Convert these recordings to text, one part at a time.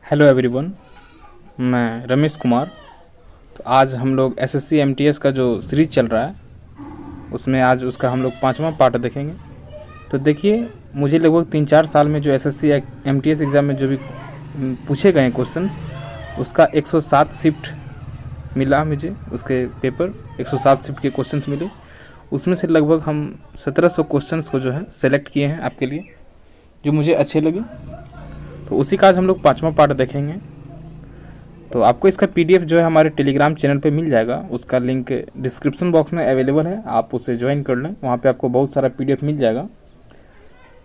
Hello everyone, मैं रमेश कुमार। तो आज हम लोग एसएससी एमटीएस का जो सीरीज चल रहा है उसमें आज उसका हम लोग 5वां पार्ट देखेंगे। तो देखिए, मुझे लगभग 3-4 साल में जो एसएससी एमटीएस एग्ज़ाम में जो भी पूछे गए क्वेश्चंस उसका 107 शिफ्ट मिला मुझे। उसके पेपर 107 शिफ्ट के क्वेश्चंस मिले। उसमें से लगभग हम 1700 क्वेश्चंस को जो है सेलेक्ट किए हैं आपके लिए, जो मुझे अच्छे लगे। तो उसी का आज हम लोग 5वां पार्ट देखेंगे। तो आपको इसका पीडीएफ जो है हमारे टेलीग्राम चैनल पे मिल जाएगा। उसका लिंक डिस्क्रिप्शन बॉक्स में अवेलेबल है, आप उसे ज्वाइन कर लें। वहाँ पे आपको बहुत सारा पीडीएफ मिल जाएगा।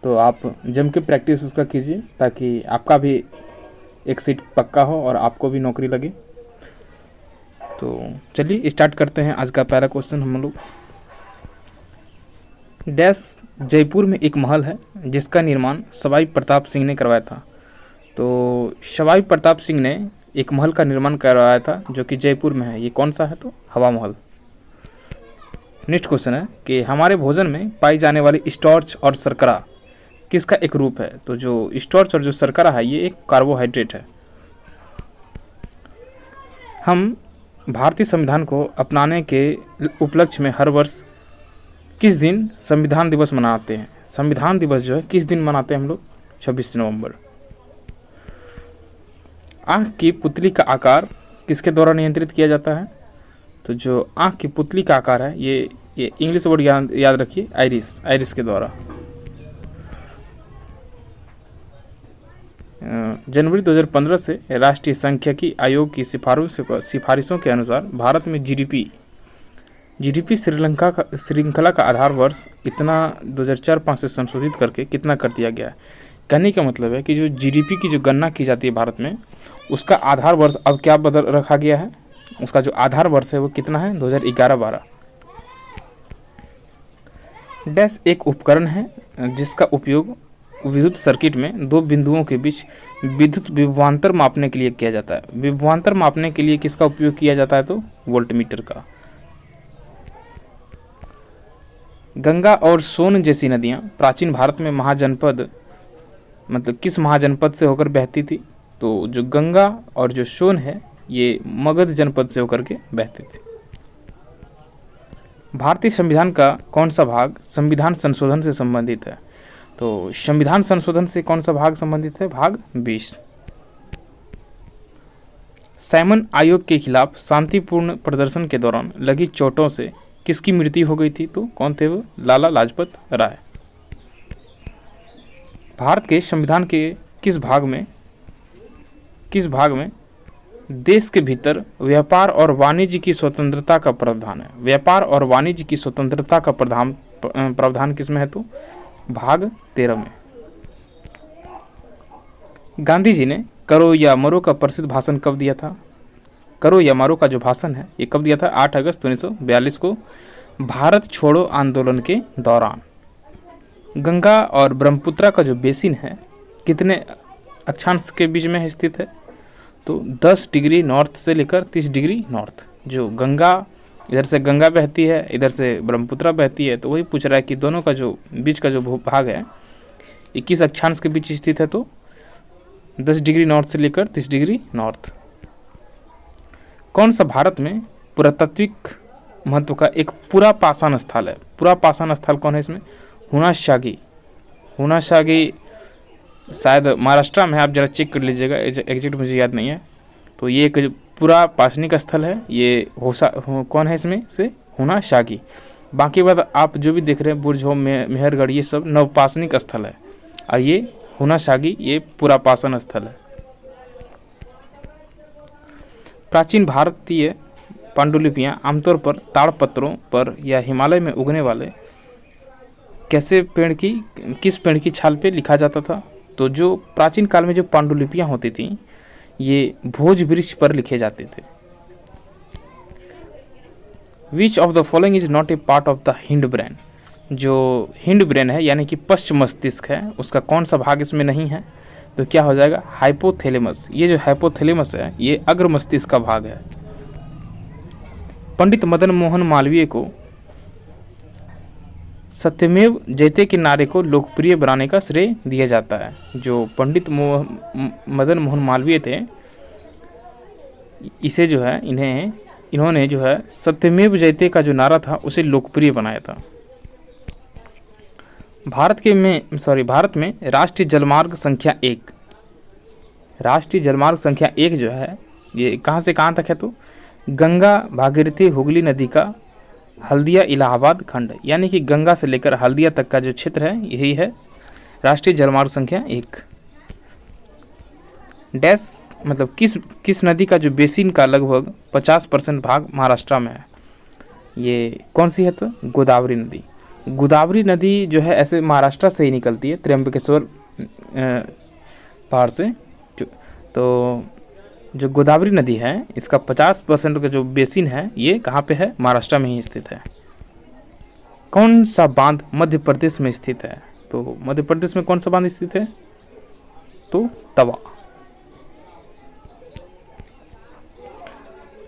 तो आप जम के प्रैक्टिस उसका कीजिए ताकि आपका भी एक सीट पक्का हो और आपको भी नौकरी लगे। तो चलिए स्टार्ट करते हैं आज का पहला क्वेश्चन। हम लोग डैश जयपुर में एक महल है जिसका निर्माण सवाई प्रताप सिंह ने करवाया था। तो सवाई प्रताप सिंह ने एक महल का निर्माण करवाया था जो कि जयपुर में है। ये कौन सा है? तो हवा महल। नेक्स्ट क्वेश्चन है कि हमारे भोजन में पाई जाने वाली स्टार्च और शर्करा किसका एक रूप है? तो जो स्टार्च और जो शर्करा है ये एक कार्बोहाइड्रेट है। हम भारतीय संविधान को अपनाने के उपलक्ष्य में हर वर्ष किस दिन संविधान दिवस मनाते हैं? संविधान दिवस जो है किस दिन मनाते हैं हम लोग? 26 नवंबर। आँख की पुतली का आकार किसके द्वारा नियंत्रित किया जाता है? तो जो आँख की पुतली का आकार है ये इंग्लिश वर्ड याद रखिए, आइरिस के द्वारा। जनवरी 2015 से राष्ट्रीय सांख्यिकी आयोग की सिफारिशों के अनुसार भारत में जीडीपी श्रृंखला का आधार वर्ष इतना 2004-5 से संशोधित करके कितना कर दिया गया है। कहने का मतलब है कि जो जीडीपी की जो गणना की जाती है भारत में, उसका आधार वर्ष अब क्या बदल रखा गया है? उसका जो आधार वर्ष है वो कितना है? 2011-12। डैश एक उपकरण है जिसका उपयोग विद्युत सर्किट में दो बिंदुओं के बीच विद्युत विभवांतर मापने के लिए किया जाता है। विभवांतर मापने के लिए किसका उपयोग किया जाता है? तो वोल्टमीटर का। गंगा और सोन जैसी नदियाँ प्राचीन भारत में महाजनपद मतलब किस महाजनपद से होकर बहती थी? तो जो गंगा और जो सोन है ये मगध जनपद से होकर के बहते थे। भारतीय संविधान का कौन सा भाग संविधान संशोधन से संबंधित है? तो संविधान संशोधन से कौन सा भाग संबंधित है? भाग 20। साइमन आयोग के खिलाफ शांतिपूर्ण प्रदर्शन के दौरान लगी चोटों से किसकी मृत्यु हो गई थी? तो कौन थे वो? लाला लाजपत राय। भारत के संविधान के किस भाग में देश के भीतर व्यापार और वाणिज्य की स्वतंत्रता का प्रावधान है? व्यापार और वाणिज्य की स्वतंत्रता का प्रावधान किस में है? तो भाग 13 में। गांधी जी ने करो या मरो का प्रसिद्ध भाषण कब दिया था? करो या मरो का जो भाषण है ये कब दिया था? 8 अगस्त 1942 को भारत छोड़ो आंदोलन के दौरान। गंगा और ब्रह्मपुत्र का जो बेसिन है कितने अक्षांश के बीच में स्थित है? तो 10 डिग्री नॉर्थ से लेकर 30 डिग्री नॉर्थ। जो गंगा इधर से गंगा बहती है, इधर से ब्रह्मपुत्र बहती है, तो वही पूछ रहा है कि दोनों का जो बीच का जो भाग है 21 अक्षांश के बीच स्थित है। तो 10 डिग्री नॉर्थ से लेकर 30 डिग्री नॉर्थ। कौन सा भारत में पुरातात्विक महत्व का एक पूरा पाषाण स्थल है? पूरा पाषाण स्थल कौन है इसमें? हुनाशागी शायद महाराष्ट्र में है, आप जरा चेक कर लीजिएगा, एग्जैक्ट मुझे याद नहीं है। तो ये एक पूरा पाषाणिक स्थल है। ये कौन है इसमें से? हुनाशागी। बाकी बात आप जो भी देख रहे हैं बुर्ज हो, मेहरगढ़, ये सब नवपाषाणिक स्थल है और ये हुनाशागी ये पूरा पाषाण स्थल है। प्राचीन भारतीय पांडुलिपियाँ आमतौर पर ताड़पत्रों पर या हिमालय में उगने वाले किस पेड़ की छाल पे लिखा जाता था? तो जो प्राचीन काल में जो पांडुलिपियाँ होती थी ये भोज वृक्ष पर लिखे जाते थे। विच of the following is not a part of the hind brain? जो हिंड ब्रेन है यानी कि पश्च मस्तिष्क है, उसका कौन सा भाग इसमें नहीं है? तो क्या हो जाएगा? हाइपोथैलेमस। ये जो हाइपोथैलेमस है ये अग्र मस्तिष्क का भाग है। पंडित मदन मोहन मालवीय को सत्यमेव जयते के नारे को लोकप्रिय बनाने का श्रेय दिया जाता है। जो पंडित मदन मोहन मालवीय थे, इसे जो है इन्होंने जो है सत्यमेव जयते का जो नारा था उसे लोकप्रिय बनाया था। भारत में राष्ट्रीय जलमार्ग संख्या 1 जो है ये कहाँ से कहाँ तक है, तो गंगा भागीरथी हुगली नदी का हल्दिया इलाहाबाद खंड, यानी कि गंगा से लेकर हल्दिया तक का जो क्षेत्र है यही है राष्ट्रीय जलमार्ग संख्या 1। डैश मतलब किस नदी का जो बेसिन का लगभग 50% भाग महाराष्ट्र में है, ये कौन सी है, तो गोदावरी नदी। गोदावरी नदी जो है ऐसे महाराष्ट्र से ही निकलती है, त्र्यंबकेश्वर पहाड़ से। तो जो गोदावरी नदी है इसका 50% का जो बेसिन है ये कहाँ पे है, महाराष्ट्र में ही स्थित है। कौन सा बांध मध्य प्रदेश में स्थित है, तो मध्य प्रदेश में कौन सा बांध स्थित है, तो तवा।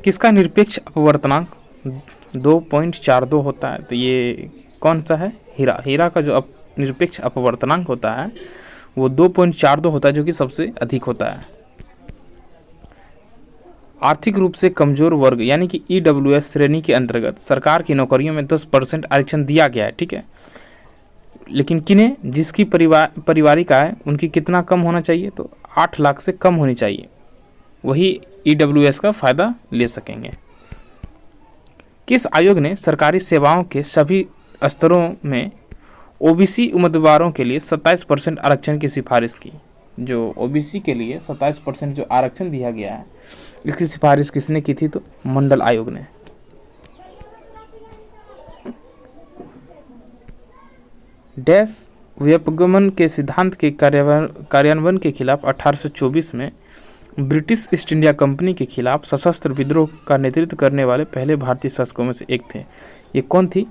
किसका निरपेक्ष अपवर्तनांक 2.42 होता है, तो ये कौन सा है, हीरा का जो निरपेक्ष अपवर्तनांक होता है वो 2.42 होता है, जो कि सबसे अधिक होता है। आर्थिक रूप से कमजोर वर्ग यानी कि EWS श्रेणी के अंतर्गत सरकार की नौकरियों में 10% आरक्षण दिया गया है, ठीक है। लेकिन किन्हें, जिसकी पारिवारिक आय उनकी कितना कम होना चाहिए, तो 8 लाख से कम होनी चाहिए, वही EWS का फायदा ले सकेंगे। किस आयोग ने सरकारी सेवाओं के सभी स्तरों में OBC उम्मीदवारों के लिए 27% आरक्षण की सिफारिश की। जो OBC के लिए 27% जो आरक्षण दिया गया है इसकी सिफारिश किसने की थी, तो मंडल आयोग ने। डैश व्युपगमन के सिद्धांत के कार्यान्वयन के खिलाफ 1824 में ब्रिटिश ईस्ट इंडिया कंपनी के खिलाफ सशस्त्र विद्रोह का नेतृत्व करने वाले पहले भारतीय शासकों में से एक थे। ये कौन थी,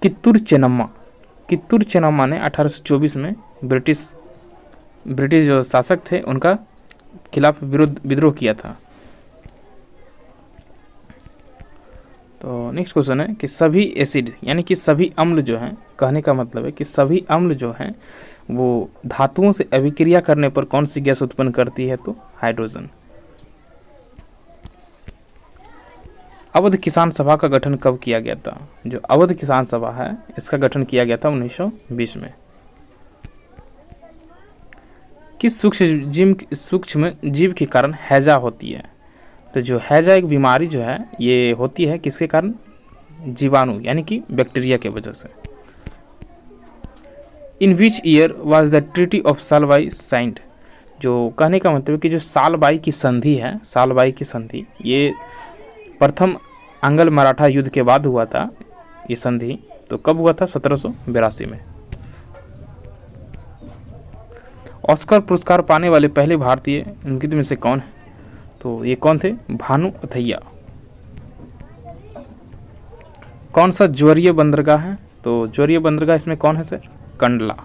कित्तूर चेन्नम्मा ने 1824 में ब्रिटिश जो शासक थे उनका खिलाफ विद्रोह किया था। तो नेक्स्ट क्वेश्चन है कि सभी एसिड यानी कि सभी अम्ल जो हैं, कहने का मतलब है कि सभी अम्ल जो हैं वो धातुओं से अभिक्रिया करने पर कौन सी गैस उत्पन्न करती है, तो हाइड्रोजन। अवध किसान सभा का गठन कब किया गया था, जो अवध किसान सभा है इसका गठन किया गया था 1920 में। किस सूक्ष्म जीव के कारण हैजा होती है, तो जो हैजा एक बीमारी जो है ये होती है किसके कारण, जीवाणु यानी कि बैक्टीरिया के वजह से। In which year was the treaty of Salbai signed, जो कहने का मतलब कि जो सालबाई की संधि ये प्रथम आंग्ल मराठा युद्ध के बाद हुआ था ये संधि, तो कब हुआ था, 1782 में। ऑस्कर पुरस्कार पाने वाले पहले भारतीय निम्नलिखित में से कौन है, तो ये कौन थे, भानु अथैया। कौन सा ज्वरीय बंदरगाह है, तो ज्वरीय बंदरगाह इसमें कौन है सर, कंडला।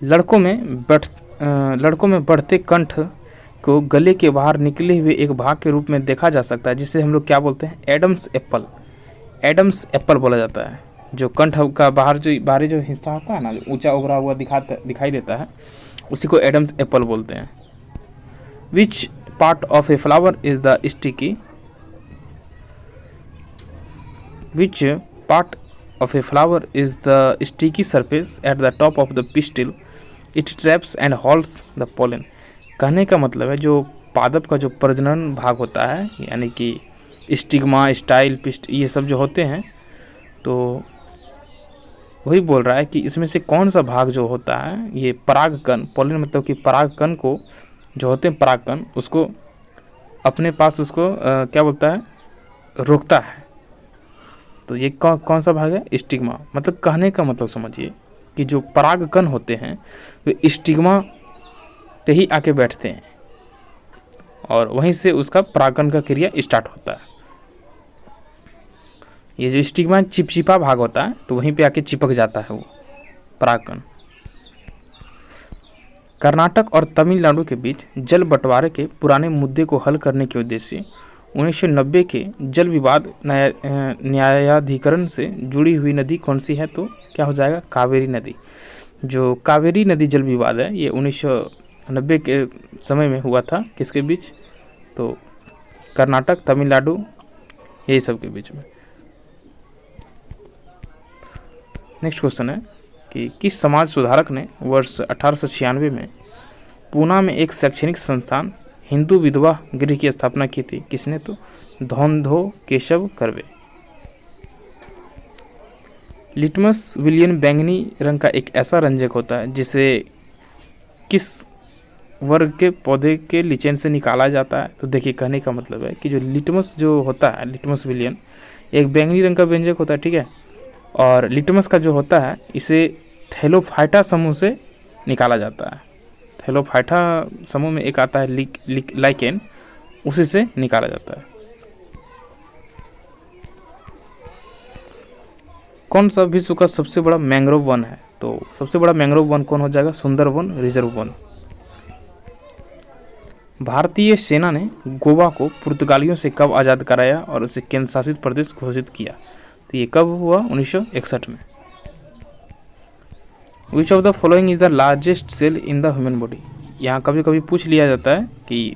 लड़कों में बढ़ते कंठ को गले के बाहर निकले हुए एक भाग के रूप में देखा जा सकता है, जिसे हम लोग क्या बोलते हैं, एडम्स एप्पल बोला जाता है। जो कंठ का बाहरी जो हिस्सा होता है ना, जो ऊंचा उभरा हुआ दिखाई देता है, उसी को एडम्स एप्पल बोलते हैं। Which part of a flower is the sticky, which part of a flower is the sticky surface at the top of the pistil, it traps and holds the pollen। कहने का मतलब है जो पादप का जो प्रजनन भाग होता है यानी कि स्टिग्मा, स्टाइल, पिस्ट, ये सब जो होते हैं, तो वही बोल रहा है कि इसमें से कौन सा भाग जो होता है ये परागकण, पोलन मतलब कि परागकण को जो होते हैं परागकण, उसको अपने पास उसको क्या बोलता है, रोकता है। तो ये कौन सा भाग है, स्टिग्मा। मतलब कहने का मतलब समझिए कि जो परागकण होते हैं वे स्टिग्मा पे ही आके बैठते हैं और वहीं से उसका परागकण का क्रिया स्टार्ट होता है। ये जो स्टिग्मा चिपचिपा भाग होता है तो वहीं पे आके चिपक जाता है वो परागकण। कर्नाटक और तमिलनाडु के बीच जल बंटवारे के पुराने मुद्दे को हल करने के उद्देश्य 1990 के जल विवाद न्यायाधिकरण से जुड़ी हुई नदी कौन सी है? तो क्या हो जाएगा? कावेरी नदी। जो कावेरी नदी जल विवाद है ये 1990 के समय में हुआ था। किसके बीच? तो कर्नाटक, तमिलनाडु, यही सब के बीच में। नेक्स्ट क्वेश्चन है कि किस समाज सुधारक ने वर्ष 1896 में पूना में एक शैक्षणिक संस्थान हिंदू विधवा गृह की स्थापना की थी? किसने? तो धोंधो केशव कर्वे। लिटमस विलियन बैंगनी रंग का एक ऐसा रंजक होता है जिसे किस वर्ग के पौधे के लिचेन से निकाला जाता है? तो देखिए, कहने का मतलब है कि जो लिटमस जो होता है, लिटमस विलियन एक बैंगनी रंग का व्यंजक होता है, ठीक है। और लिटमस का जो होता है इसे थैलोफाइटा समूह से निकाला जाता है। थैलोफाइटा समूह में एक आता है लाइकेन, उसी से निकाला जाता है। कौन सा विश्व का सबसे बड़ा मैंग्रोव वन है? तो सबसे बड़ा मैंग्रोव वन कौन हो जाएगा? सुंदरवन रिजर्व वन। भारतीय सेना ने गोवा को पुर्तगालियों से कब आज़ाद कराया और उसे केंद्र शासित प्रदेश घोषित किया? तो ये कब हुआ? 1961 में। Which of the following is the largest cell in the human body? यहाँ कभी कभी पूछ लिया जाता है कि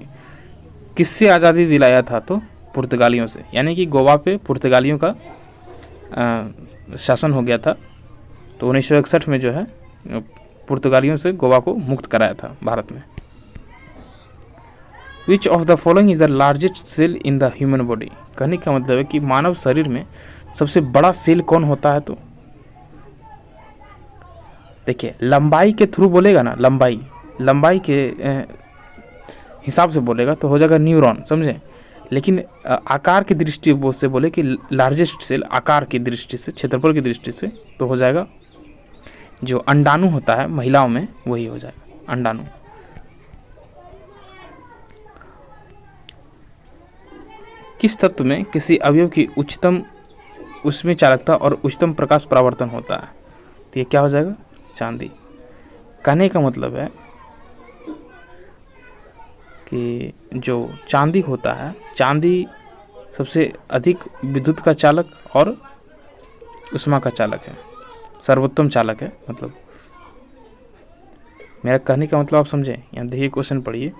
किससे आज़ादी दिलाया था? तो पुर्तगालियों से, यानी कि गोवा पे पुर्तगालियों का शासन हो गया था। तो 1961 में जो है पुर्तगालियों से गोवा को मुक्त कराया था भारत में। Which of the following is the largest cell in the human body? कहने का मतलब है कि मानव शरीर में सबसे बड़ा सेल कौन होता है? तो देखिए, लंबाई के थ्रू बोलेगा ना, लंबाई के हिसाब से बोलेगा तो हो जाएगा न्यूरॉन, समझे। लेकिन आकार की दृष्टि से बोले कि लार्जेस्ट सेल आकार की दृष्टि से, क्षेत्रफल की दृष्टि से, तो हो जाएगा जो अंडाणु होता है महिलाओं में, वही हो जाएगा अंडाणु। किस तत्व में किसी अवयव की उच्चतम ऊष्मीय चालकता और उच्चतम प्रकाश परावर्तन होता है? तो ये क्या हो जाएगा? चांदी। कहने का मतलब है कि जो चांदी होता है, चांदी सबसे अधिक विद्युत का चालक और ऊष्मा का चालक है, सर्वोत्तम चालक है। मतलब मेरा कहने का मतलब आप समझे। यहाँ देखिए, क्वेश्चन पढ़िए।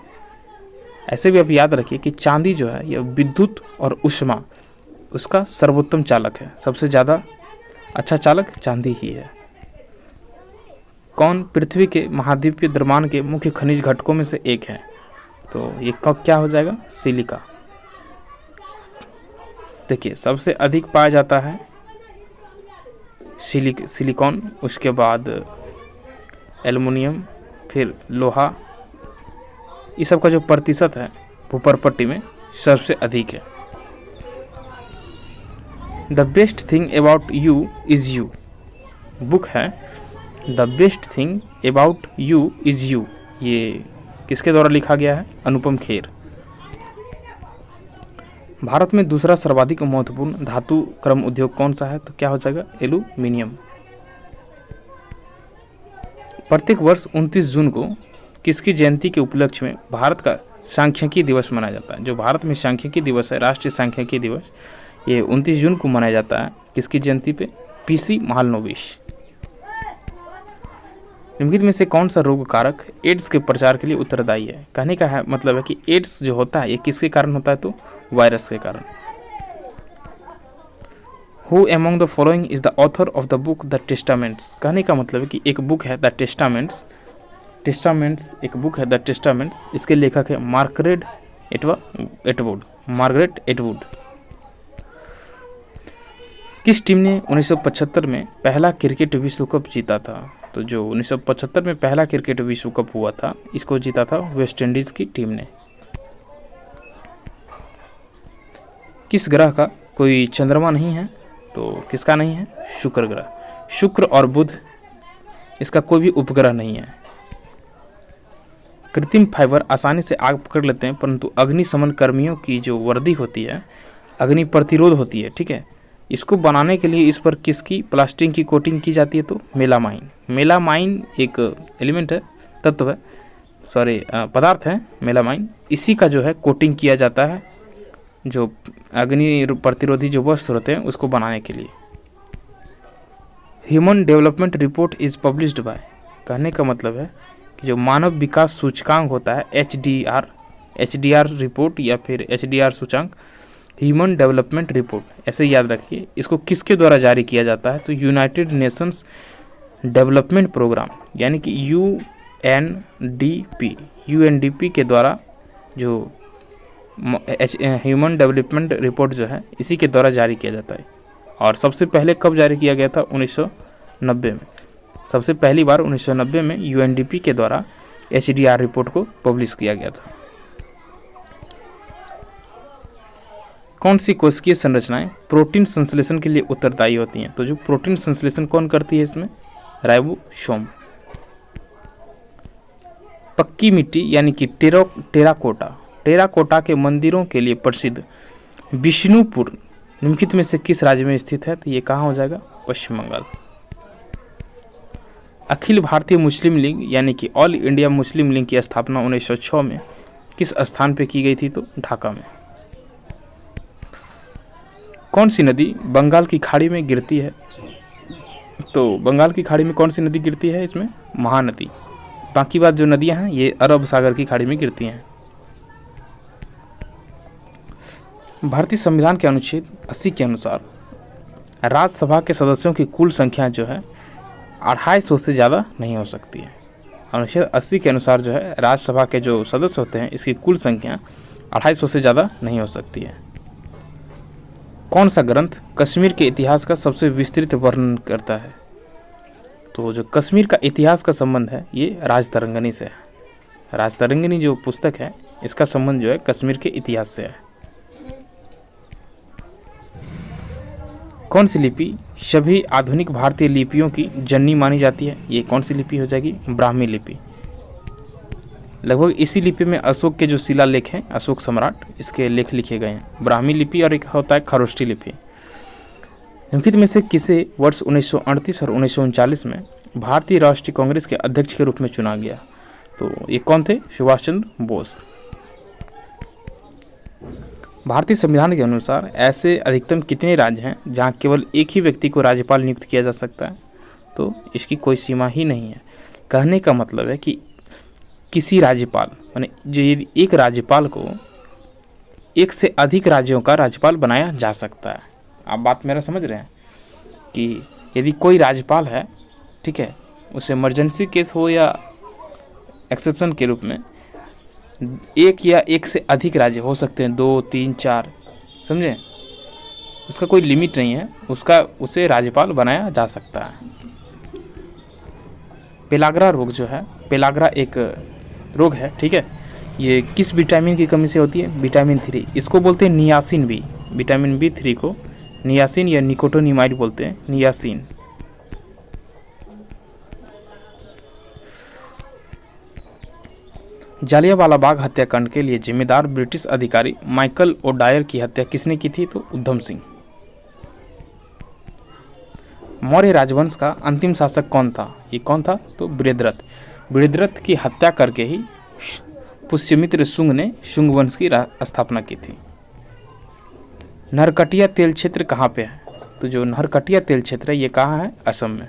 ऐसे भी आप याद रखिए कि चांदी जो है यह विद्युत और ऊष्मा उसका सर्वोत्तम चालक है। सबसे ज़्यादा अच्छा चालक चांदी ही है। कौन पृथ्वी के महाद्वीपीय द्रव्यमान के मुख्य खनिज घटकों में से एक है? तो ये कब क्या हो जाएगा? सिलिका। देखिए, सबसे अधिक पाया जाता है सिलिकॉन, उसके बाद एल्युमिनियम, फिर लोहा। ये सब का जो प्रतिशत है भूपर्पट्टी में सबसे अधिक है। The best thing about you is you book है। The best thing about you is you, ये किसके द्वारा लिखा गया है? अनुपम खेर। भारत में दूसरा सर्वाधिक महत्वपूर्ण धातु क्रम उद्योग कौन सा है? तो क्या हो जाएगा? एल्यूमिनियम। प्रत्येक वर्ष 29 जून को किसकी जयंती के उपलक्ष्य में भारत का सांख्यिकी दिवस मनाया जाता है? जो भारत में सांख्यिकी दिवस है, राष्ट्रीय सांख्यिकी दिवस, ये 29 जून को मनाया जाता है। किसकी जयंती पे? पीसी महालनोबिस। निम्नलिखित में से कौन सा रोग कारक एड्स के प्रचार के लिए उत्तरदायी है? कहने का है मतलब है कि एड्स जो होता है ये किसके कारण होता है? तो वायरस के कारण। Who among the following is the author of the book The Testaments? कहने का मतलब है कि एक बुक है द टेस्टामेंट्स, एक बुक है द टेस्टामेंट्स, इसके लेखक है मार्गरेट एटवुड। किस टीम ने 1975 में पहला क्रिकेट विश्व कप जीता था? तो जो 1975 में पहला क्रिकेट विश्व कप हुआ था, इसको जीता था वेस्ट इंडीज की टीम ने। किस ग्रह का कोई चंद्रमा नहीं है? तो किसका नहीं है? शुक्र ग्रह। शुक्र और बुध, इसका कोई भी उपग्रह नहीं है। कृत्रिम फाइबर आसानी से आग पकड़ लेते हैं, परंतु अग्निशमन कर्मियों की जो वर्दी होती है, अग्नि प्रतिरोध होती है, ठीक है, इसको बनाने के लिए इस पर किसकी प्लास्टिक की कोटिंग की जाती है? तो मेलामाइन। मेलामाइन एक एलिमेंट है, तत्व है, पदार्थ है मेलामाइन। इसी का जो है कोटिंग किया जाता है जो अग्नि प्रतिरोधी जो वस्त्र होते हैं उसको बनाने के लिए। Human development report is published by, कहने का मतलब है कि जो मानव विकास सूचकांक होता है एचडीआर रिपोर्ट या फिर एचडीआर सूचकांक, ह्यूमन डेवलपमेंट रिपोर्ट, ऐसे याद रखिए। इसको किसके द्वारा जारी किया जाता है? तो यूनाइटेड नेशंस डेवलपमेंट प्रोग्राम यानी कि यूएनडीपी के द्वारा जो ह्यूमन डेवलपमेंट रिपोर्ट जो है इसी के द्वारा जारी किया जाता है। और सबसे पहले कब जारी किया गया था? 1990 में। सबसे पहली बार 1990 में यूएनडीपी के द्वारा एचडीआर रिपोर्ट को पब्लिश किया गया था। कौन सी कोशिकीय संरचनाएं प्रोटीन संश्लेषण के लिए उत्तरदायी होती हैं? तो जो प्रोटीन संश्लेषण कौन करती है इसमें? राइबोसोम। पक्की मिट्टी यानी कि टेराकोटा के मंदिरों के लिए प्रसिद्ध विष्णुपुर निम्नलिखित में से किस राज्य में स्थित है? तो ये कहाँ हो जाएगा? पश्चिम बंगाल। अखिल भारतीय मुस्लिम लीग यानी कि ऑल इंडिया मुस्लिम लीग की स्थापना 1906 में किस स्थान पे की गई थी? तो ढाका में। कौन सी नदी बंगाल की खाड़ी में गिरती है? तो बंगाल की खाड़ी में कौन सी नदी गिरती है? इसमें महानदी। बाकी बात जो नदियां हैं ये अरब सागर की खाड़ी में गिरती हैं। भारतीय संविधान के अनुच्छेद 80 के अनुसार राज्यसभा के सदस्यों की कुल संख्या जो है 250 से ज़्यादा नहीं हो सकती है। अनुच्छेद 80 के अनुसार जो है राज्यसभा के जो सदस्य होते हैं इसकी कुल संख्या 250 से ज़्यादा नहीं हो सकती है। कौन सा ग्रंथ कश्मीर के इतिहास का सबसे विस्तृत वर्णन करता है? तो जो कश्मीर का इतिहास का संबंध है ये राजतरंगिणी से है। राजतरंगिणी जो पुस्तक है इसका संबंध जो है कश्मीर के इतिहास से है। कौन सी लिपि सभी आधुनिक भारतीय लिपियों की जननी मानी जाती है? ये कौन सी लिपि हो जाएगी? ब्राह्मी लिपि। लगभग इसी लिपि में अशोक के जो शिलालेख हैं, अशोक सम्राट, इसके लेख लिखे गए हैं। ब्राह्मी लिपि और एक होता है खरोष्ठी लिपि। निम्नलिखित में से किसे वर्ष 1938 और 1939 में भारतीय राष्ट्रीय कांग्रेस के अध्यक्ष के रूप में चुना गया? तो ये कौन थे? सुभाष चंद्र बोस। भारतीय संविधान के अनुसार ऐसे अधिकतम कितने राज्य हैं जहां केवल एक ही व्यक्ति को राज्यपाल नियुक्त किया जा सकता है? तो इसकी कोई सीमा ही नहीं है। कहने का मतलब है कि किसी राज्यपाल माने जो यदि एक राज्यपाल को एक से अधिक राज्यों का राज्यपाल बनाया जा सकता है। आप बात मेरा समझ रहे हैं कि यदि कोई राज्यपाल है, ठीक है, उसे इमरजेंसी केस हो या एक्सेप्शन के रूप में एक या एक से अधिक राज्य हो सकते हैं, 2, 3, 4, समझे, उसका कोई लिमिट नहीं है, उसे राज्यपाल बनाया जा सकता है। पेलाग्रा रोग जो है, पेलाग्रा एक रोग है, ठीक है, ये किस विटामिन की कमी से होती है? विटामिन 3। इसको बोलते हैं नियासिन बी। विटामिन B3 को नियासिन या निकोटोनिमाइड बोलते हैं, नियासिन। जालियांवाला बाग हत्याकांड के लिए जिम्मेदार ब्रिटिश अधिकारी माइकल ओडायर की हत्या किसने की थी? तो उधम सिंह। मौर्य राजवंश का अंतिम शासक कौन था? ये कौन था? तो बृहद्रथ। बृहद्रथ की हत्या करके ही पुष्यमित्र शुंग ने शुंग वंश की स्थापना की थी। नरकटिया तेल क्षेत्र कहाँ पे है? तो जो नरकटिया तेल क्षेत्र है ये कहाँ है? असम में।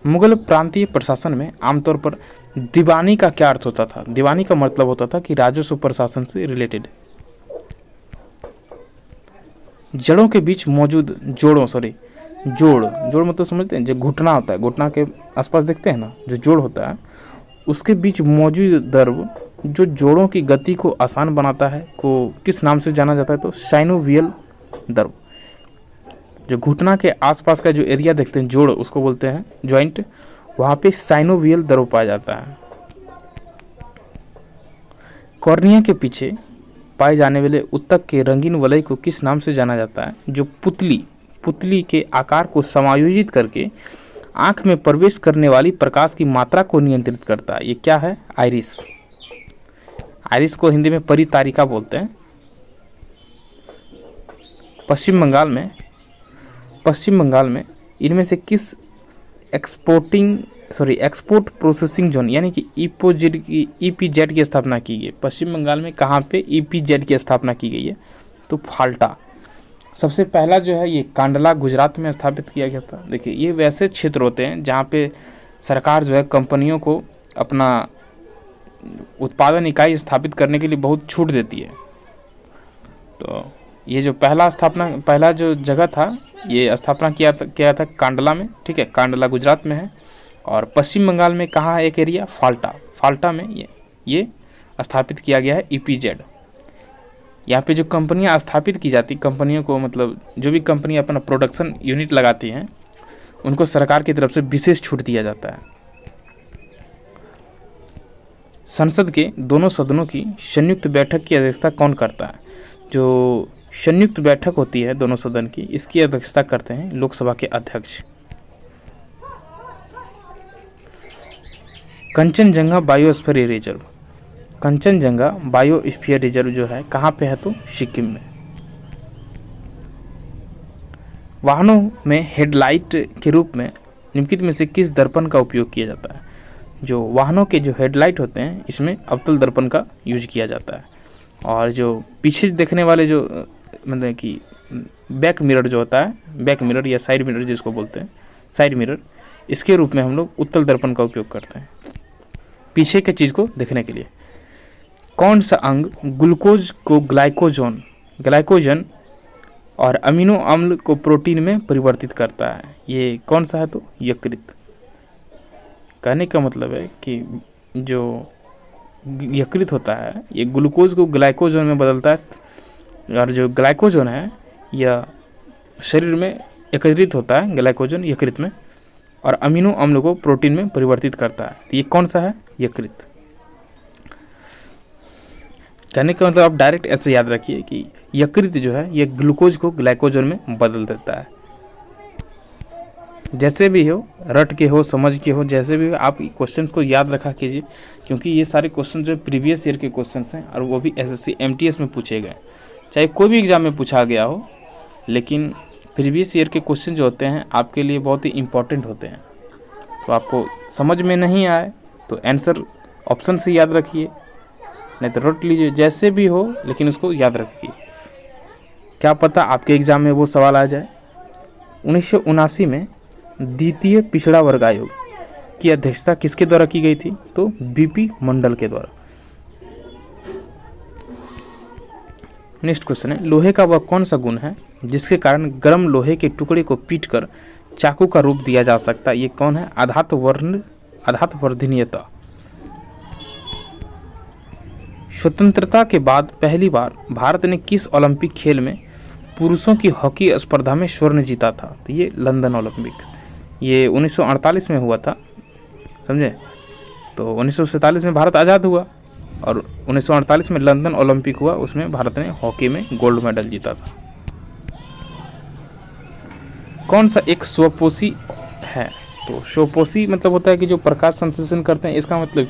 मुगल प्रांतीय प्रशासन में आमतौर पर दीवानी का क्या अर्थ होता था? दीवानी का मतलब होता था कि राजस्व प्रशासन से रिलेटेड। जड़ों के बीच मौजूद जोड़ मतलब समझते हैं, जो घुटना होता है, घुटना के आसपास देखते हैं ना, जो जोड़ होता है उसके बीच मौजूद द्रव जो जोड़ों की गति को आसान बनाता है को किस नाम से जाना जाता है? तो साइनोवियल द्रव। जो घुटना के आसपास का जो एरिया देखते हैं जोड़, उसको बोलते हैं जॉइंट, वहाँ पे साइनोवियल द्रव पाया जाता है। कॉर्निया के पीछे पाए जाने वाले उत्तक के रंगीन वलय को किस नाम से जाना जाता है? जो पुतली के आकार को समायोजित करके आंख में प्रवेश करने वाली प्रकाश की मात्रा को नियंत्रित करता है, ये क्या है? आइरिस। आइरिस को हिंदी में परितारिका बोलते हैं। पश्चिम बंगाल में इनमें से किस एक्सपोर्टिंग एक्सपोर्ट प्रोसेसिंग जोन यानी कि ईपीजेड की स्थापना की गई। पश्चिम बंगाल में कहाँ पे ईपीजेड की स्थापना की गई है? तो फाल्टा। सबसे पहला जो है ये कांडला गुजरात में स्थापित किया गया था। देखिए ये वैसे क्षेत्र होते हैं जहाँ पे सरकार जो है कंपनियों को अपना उत्पादन इकाई स्थापित करने के लिए बहुत छूट देती है। तो ये जो पहला जो जगह था ये स्थापना किया था कांडला में, ठीक है, कांडला गुजरात में है। और पश्चिम बंगाल में कहाँ है एक एरिया? फाल्टा में ये स्थापित किया गया है ईपीजेड। यहाँ पे जो कंपनियाँ स्थापित की जाती, कंपनियों को मतलब जो भी कंपनी अपना प्रोडक्शन यूनिट लगाती हैं उनको सरकार की तरफ से विशेष छूट दिया जाता है। संसद के दोनों सदनों की संयुक्त बैठक की अध्यक्षता कौन करता है? जो संयुक्त बैठक होती है दोनों सदन की, इसकी अध्यक्षता करते हैं लोकसभा के अध्यक्ष। Kanchenjunga biosphere reserve, Kanchenjunga biosphere reserve जो है कहाँ पे है? तो सिक्किम में। वाहनों में हेडलाइट के रूप में निम्नलिखित में से किस दर्पण का उपयोग किया जाता है? जो वाहनों के जो हेडलाइट होते हैं इसमें अवतल दर्पण का यूज किया जाता है। और जो पीछे देखने वाले जो मतलब कि बैक मिरर जो होता है, बैक मिरर या साइड मिरर जिसको बोलते हैं, साइड मिरर, इसके रूप में हम लोग उत्तल दर्पण का उपयोग करते हैं पीछे के चीज़ को देखने के लिए। कौन सा अंग ग्लूकोज को ग्लाइकोजन और अमीनो अम्ल को प्रोटीन में परिवर्तित करता है? ये कौन सा है? तो यकृत। कहने का मतलब है कि जो यकृत होता है ये ग्लूकोज को ग्लाइकोजन में बदलता है, और जो ग्लाइकोजन है यह शरीर में एकत्रित होता है, ग्लाइकोजन यकृत में, और अमीनो अम्ल को प्रोटीन में परिवर्तित करता है। तो ये कौन सा है? यकृत। कहने का मतलब आप डायरेक्ट ऐसे याद रखिए कि यकृत जो है ये ग्लूकोज को ग्लाइकोजन में बदल देता है। जैसे भी हो, रट के हो, समझ के हो, जैसे भी हो, आप क्वेश्चंस को याद रखा कीजिए, क्योंकि ये सारे क्वेश्चन जो प्रीवियस ईयर के क्वेश्चंस हैं और वो भी एसएससी एमटीएस में पूछे गए। चाहे कोई भी एग्जाम में पूछा गया हो, लेकिन प्रीवियस ईयर के क्वेश्चन जो होते हैं आपके लिए बहुत ही इंपॉर्टेंट होते हैं। तो आपको समझ में नहीं आए तो आंसर ऑप्शन से याद रखिए, नहीं तो रट लीजिए, जैसे भी हो, लेकिन उसको याद रखिए। क्या पता आपके एग्जाम में वो सवाल आ जाए। 1979 में द्वितीय पिछड़ा वर्ग आयोग की अध्यक्षता किसके द्वारा की गई थी? तो बीपी मंडल के द्वारा। नेक्स्ट क्वेश्चन है, लोहे का वह कौन सा गुण है जिसके कारण गर्म लोहे के टुकड़े को पीटकर चाकू का रूप दिया जा सकता है? ये कौन है? आधातवर्धनीयता। स्वतंत्रता के बाद पहली बार भारत ने किस ओलंपिक खेल में पुरुषों की हॉकी स्पर्धा में स्वर्ण जीता था? तो ये लंदन ओलंपिक्स, ये 1948 में हुआ था, समझे। तो 1947 में भारत आज़ाद हुआ और 1948 में लंदन ओलंपिक हुआ, उसमें भारत ने हॉकी में गोल्ड मेडल जीता था। कौन सा एक स्वपोषी है? तो स्वपोषी मतलब होता है कि जो प्रकाश संश्लेषण करते हैं, इसका मतलब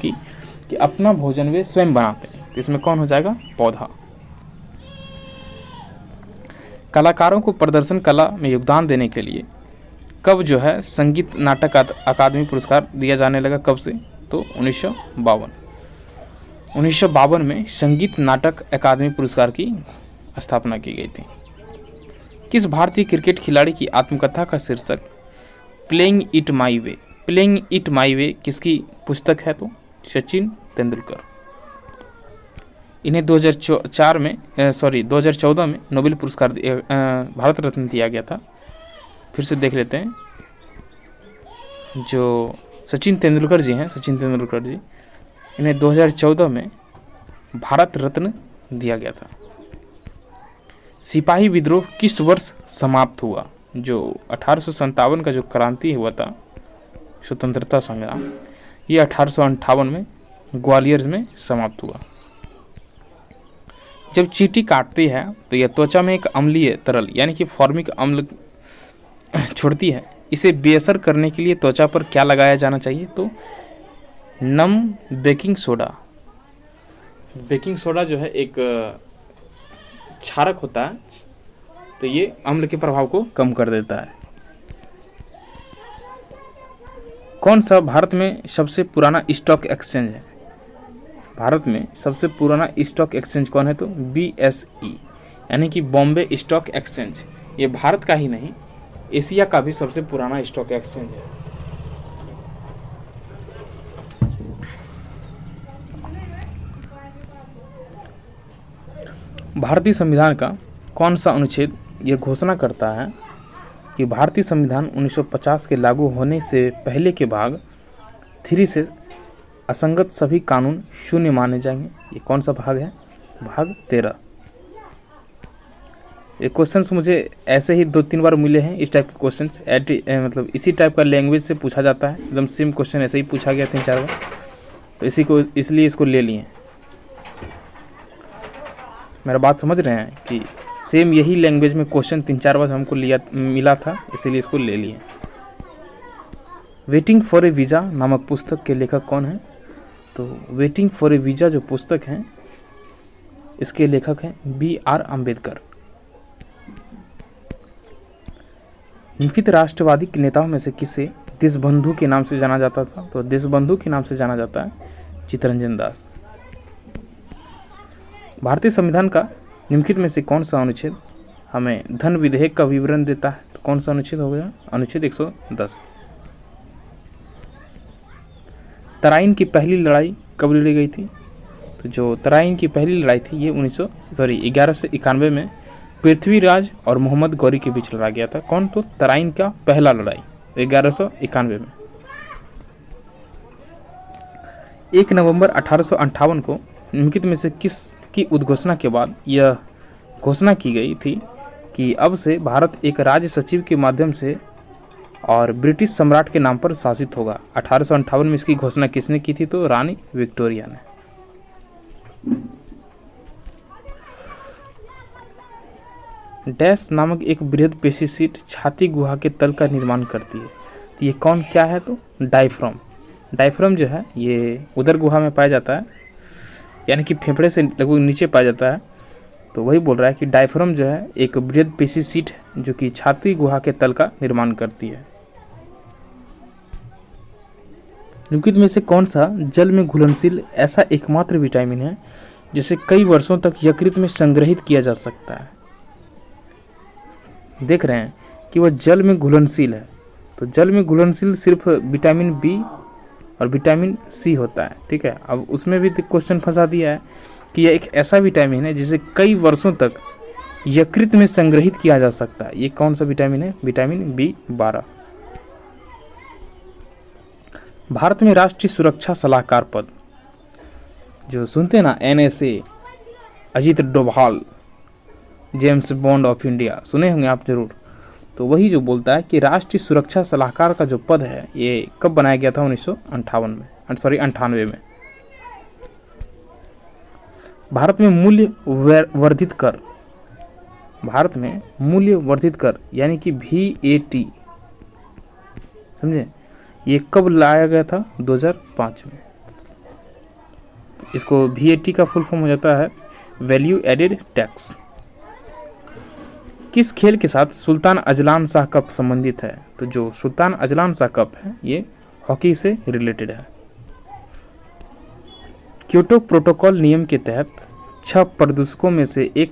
कि अपना भोजन वे स्वयं बनाते हैं। तो इसमें कौन हो जाएगा? पौधा। कलाकारों को प्रदर्शन कला में योगदान देने के लिए कब जो है संगीत नाटक अकादमी पुरस्कार दिया जाने लगा? कब से? तो 1952। 1952 में संगीत नाटक अकादमी पुरस्कार की स्थापना की गई थी। किस भारतीय क्रिकेट खिलाड़ी की आत्मकथा का शीर्षक playing it my way? Playing it my way किसकी पुस्तक है? तो सचिन तेंदुलकर। इन्हें 2014 में नोबेल पुरस्कार भारत रत्न दिया गया था। फिर से देख लेते हैं, जो सचिन तेंदुलकर जी हैं, सचिन तेंदुलकर जी, इन्हें 2014 में भारत रत्न दिया गया था। सिपाही विद्रोह किस वर्ष समाप्त हुआ? जो 1857 का जो क्रांति हुआ था, स्वतंत्रता संग्राम, ये 1858 में ग्वालियर में समाप्त हुआ। जब चींटी काटती है तो यह त्वचा में एक अम्लीय तरल यानी कि फॉर्मिक अम्ल छोड़ती है। इसे बेअसर करने के लिए त्वचा पर क्या लगाया जाना चाहिए? तो नम बेकिंग सोडा। बेकिंग सोडा जो है एक क्षारक होता है, तो ये अम्ल के प्रभाव को कम कर देता है। कौन सा भारत में सबसे पुराना स्टॉक एक्सचेंज है? भारत में सबसे पुराना स्टॉक एक्सचेंज कौन है? तो BSE यानी कि बॉम्बे स्टॉक एक्सचेंज। ये भारत का ही नहीं, एशिया का भी सबसे पुराना स्टॉक एक्सचेंज है। भारतीय संविधान का कौन सा अनुच्छेद ये घोषणा करता है कि भारतीय संविधान 1950 के लागू होने से पहले के भाग 3 से असंगत सभी कानून शून्य माने जाएंगे? ये कौन सा भाग है? भाग 13। ये क्वेश्चंस मुझे ऐसे ही 2-3 बार मिले हैं, इस टाइप के क्वेश्चंस मतलब इसी टाइप का लैंग्वेज से पूछा जाता है। एकदम सेम क्वेश्चन ऐसे ही पूछा गया 3-4 बार, तो इसलिए इसको ले लिए। मेरा बात समझ रहे हैं कि सेम यही लैंग्वेज में क्वेश्चन 3-4 बार हमको मिला था, इसीलिए इसको ले लिए। वेटिंग फॉर ए वीज़ा नामक पुस्तक के लेखक कौन है? तो वेटिंग फॉर ए वीज़ा जो पुस्तक है इसके लेखक हैं BR अम्बेडकर। निम्नलिखित राष्ट्रवादी नेताओं में से किसे देशबंधु के नाम से जाना जाता था? तो देशबंधु के नाम से जाना जाता है चित्तरंजन दास। भारतीय संविधान का निम्नलिखित में से कौन सा अनुच्छेद हमें धन विधेयक का विवरण देता है? तो कौन सा अनुच्छेद हो गया? अनुच्छेद 110। तराइन की पहली लड़ाई कब लड़ी गई थी? तो जो तराइन की पहली लड़ाई थी ये 1191 में पृथ्वीराज और मोहम्मद गौरी के बीच लड़ा गया था। कौन? तो तराइन का पहला लड़ाई 1191 में। 1 नवंबर 1858 को निम्नलिखित में से किसकी उद्घोषणा के बाद यह घोषणा की गई थी कि अब से भारत एक राज्य सचिव के माध्यम से और ब्रिटिश सम्राट के नाम पर शासित होगा? 1858 में इसकी घोषणा किसने की थी? तो रानी विक्टोरिया ने। डैश नामक एक बृहद पेशी शीट छाती गुहा के तल का निर्माण करती है। तो ये कौन क्या है? तो डायफ्राम। डायफ्राम जो है ये उदर गुहा में पाया जाता है, यानी कि फेफड़े से लगभग नीचे पाया जाता है। तो वही बोल रहा है कि डायफ्राम जो है एक बृहद पेशी शीट है जो कि छाती गुहा के तल का निर्माण करती है। निम्नलिखित में से कौन सा जल में घुलनशील ऐसा एकमात्र विटामिन है जिसे कई वर्षों तक यकृत में संग्रहित किया जा सकता है? देख रहे हैं कि वह जल में घुलनशील है। तो जल में घुलनशील सिर्फ विटामिन बी और विटामिन सी होता है। ठीक है, अब उसमें भी क्वेश्चन फंसा दिया है कि यह एक ऐसा विटामिन है जिसे कई वर्षों तक यकृत में संग्रहित किया जा सकता है। ये कौन सा विटामिन है? Vitamin B12। भारत में राष्ट्रीय सुरक्षा सलाहकार पद जो सुनते हैं ना, NSA, Ajit Doval, James bond of India, सुने होंगे आप जरूर। तो वही जो बोलता है कि राष्ट्रीय सुरक्षा सलाहकार का जो पद है ये कब बनाया गया था? 1998 में। भारत में मूल्य वर्धित कर, भारत में मूल्य वर्धित कर यानी कि VAT, समझे, ये कब लाया गया था? 2005 में। इसको VAT का फुल फॉर्म हो जाता है वैल्यू एडेड टैक्स। किस खेल के साथ सुल्तान अजलान शाह कप संबंधित है? तो जो सुल्तान अजलान शाह कप है ये हॉकी से रिलेटेड है। क्योटो प्रोटोकॉल नियम के तहत 6 प्रदूषकों में से एक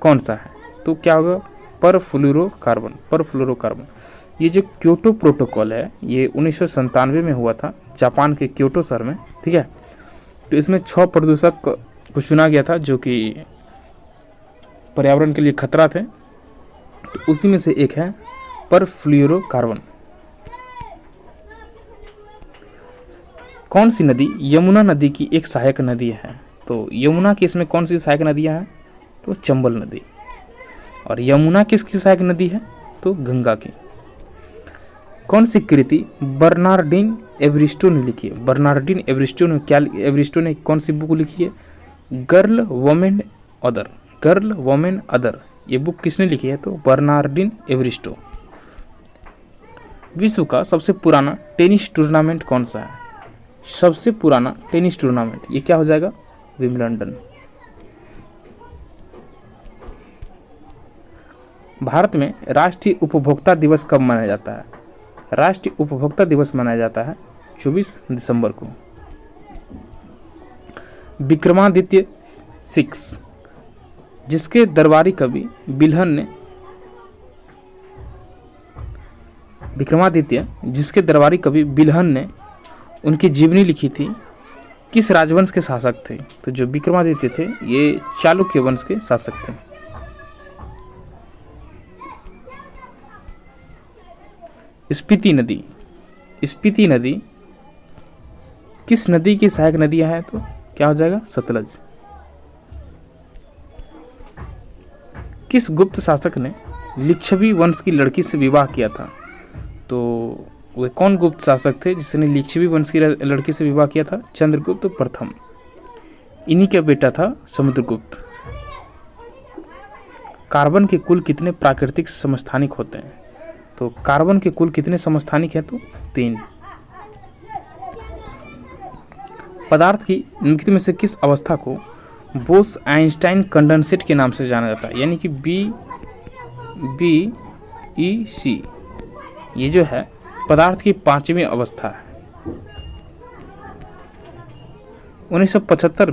कौन सा है? तो क्या होगा? परफ्लोरोकार्बन। ये जो क्योटो प्रोटोकॉल है ये 1997 में हुआ था जापान के क्योटो शहर में। ठीक है, तो इसमें 6 प्रदूषक को चुना गया था जो कि पर्यावरण के लिए खतरा थे। तो उसी में से एक है परफ्लोरोकार्बन। कौन सी नदी यमुना नदी की एक सहायक नदी है? तो यमुना की इसमें कौन सी सहायक नदियां हैं? तो चंबल नदी। और यमुना किसकी सहायक नदी है? तो गंगा की। कौन सी कृति बर्नार्डिन एवरिस्टो ने लिखी है? बर्नार्डिन एवरिस्टो ने कौन सी बुक लिखी है? Girl women other. ये बुक किसने लिखी है? तो बर्नार्डिन एवरिस्टो। विश्व का सबसे पुराना टेनिस टूर्नामेंट कौन सा है? सबसे पुराना टेनिस टूर्नामेंट ये क्या हो जाएगा? विंबलडन। भारत में राष्ट्रीय उपभोक्ता दिवस कब मनाया जाता है? राष्ट्रीय उपभोक्ता दिवस मनाया जाता है 24 दिसंबर को। विक्रमादित्य 6 जिसके दरबारी कवि बिल्हन ने विक्रमादित्य जिसके दरबारी कवि बिल्हन ने उनकी जीवनी लिखी थी, किस राजवंश के शासक थे? तो जो विक्रमादित्य थे ये चालुक्य वंश के शासक थे। स्पीति नदी, स्पीति नदी किस नदी की सहायक नदियां हैं? तो क्या हो जाएगा? सतलज। किस गुप्त शासक ने लिच्छवी वंश की लड़की से विवाह किया था? तो वे कौन गुप्त शासक थे जिसने लिच्छवी वंश की लड़की से विवाह किया था? चंद्रगुप्त प्रथम। इन्हीं का बेटा था समुद्रगुप्त। कार्बन के कुल कितने प्राकृतिक समस्थानिक होते हैं? तो कार्बन के कुल कितने समस्थानिक हैं? तो 3। पदार्थ की निम्नलिखित में से किस अवस्था को बोस आइंस्टाइन कंडेंसेट के नाम से जाना जाता है? यानी कि BEC ये जो है पदार्थ की 5वीं अवस्था है। 1975